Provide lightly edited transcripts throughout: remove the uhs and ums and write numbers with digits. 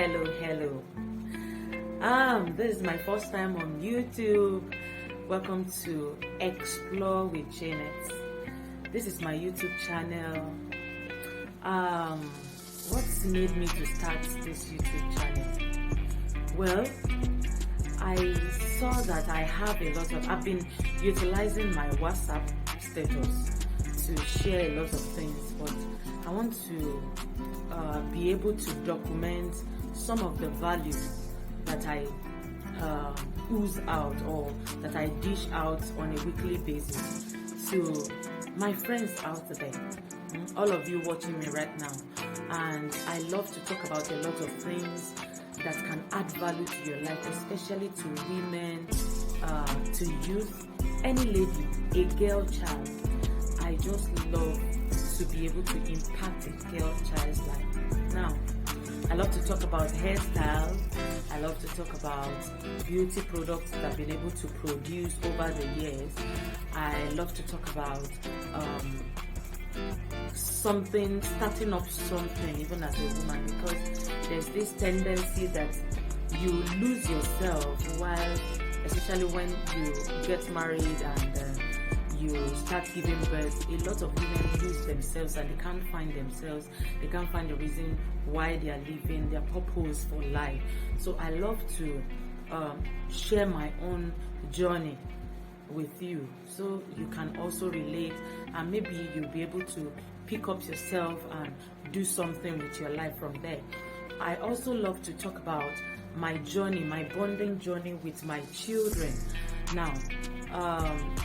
Hello. This is my first time on YouTube. Welcome to Explore with Janet. This is my YouTube channel. What's made me to start this YouTube channel? Well, I saw that I've been utilizing my WhatsApp status to share a lot of things, but I want to be able to document some of the values that I ooze out or that I dish out on a weekly basis to my friends out there, all of you watching me right now. And I love to talk about a lot of things that can add value to your life, especially to women, to youth, any lady, a girl child. I just love to be able to impact a girl child's life. Now, I love to talk about hairstyle. I love to talk about beauty products that I've been able to produce over the years. I love to talk about starting up something, even as a woman, because there's this tendency that you lose yourself especially when you get married and you start giving birth. A lot of women lose themselves and they can't find themselves. They can't find the reason why they are living, their purpose for life. So I love to share my own journey with you, so you can also relate, and maybe you'll be able to pick up yourself and do something with your life from there. I also love to talk about my journey, my bonding journey with my children. Now,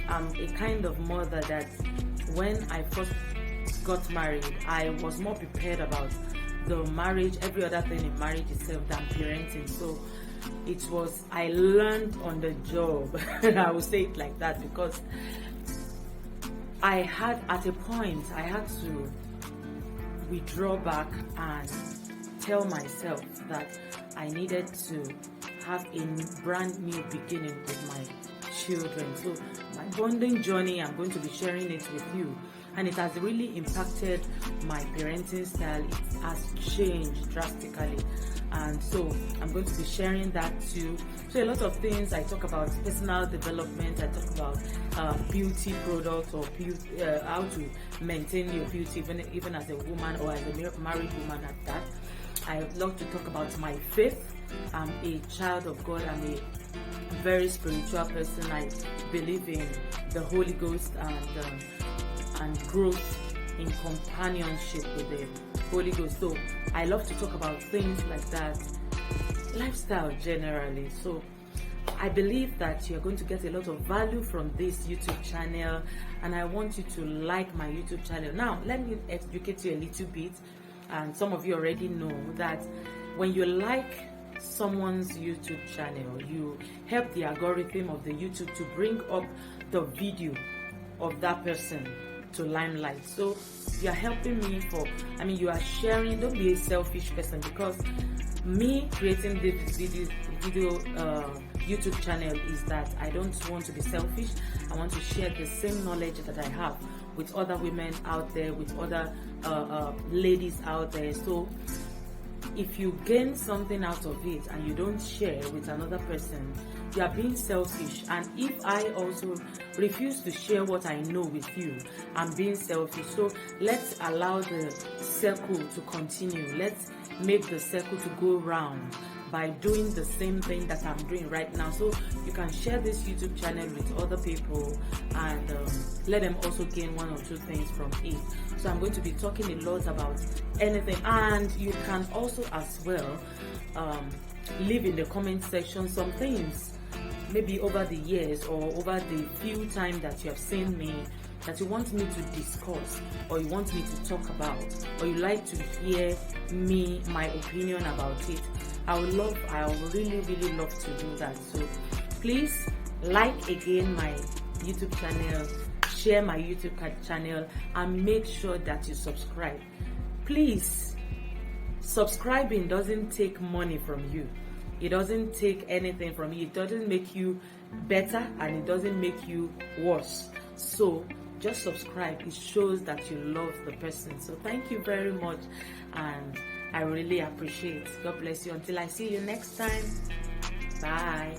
I'm a kind of mother that when I first got married, I was more prepared about the marriage, every other thing in marriage itself than parenting. So I learned on the job. I would say it like that, because at a point, I had to withdraw back and tell myself that I needed to have a brand new beginning with my children. So my bonding journey, I'm going to be sharing it with you, and it has really impacted my parenting style. It has changed drastically, and so I'm going to be sharing that too. So a lot of things, I talk about personal development, I talk about beauty products, or how to maintain your beauty even as a woman or as a married woman at that. I love to talk about my faith. I'm a child of God. I'm a very spiritual person. I believe in the Holy Ghost and growth in companionship with the Holy Ghost. So I love to talk about things like that, lifestyle generally. So I believe that you're going to get a lot of value from this YouTube channel, and I want you to like my YouTube channel. Now, let me educate you a little bit, and some of you already know that when you like someone's YouTube channel, you help the algorithm of the YouTube to bring up the video of that person to limelight. So you are helping me you are sharing. Don't be a selfish person, because me creating this video YouTube channel is that I don't want to be selfish. I want to share the same knowledge that I have with other women out there, with other ladies out there. So if you gain something out of it and you don't share with another person, you are being selfish. And if I also refuse to share what I know with you, I'm being selfish. So let's allow the circle to continue. Let's make the circle to go round by doing the same thing that I'm doing right now. So you can share this YouTube channel with other people and let them also gain one or two things from it. So I'm going to be talking a lot about anything, and you can also as well leave in the comment section some things, maybe over the years or over the few times that you have seen me, that you want me to discuss, or you want me to talk about, or you like to hear my opinion about it. I would really love to do that. So please like again my YouTube channel, share my YouTube channel, and make sure that you subscribe. Please, subscribing doesn't take money from you. It doesn't take anything from you. It doesn't make you better, and it doesn't make you worse. So just subscribe. It shows that you love the person. So thank you very much, and I really appreciate. God bless you. Until I see you next time. Bye.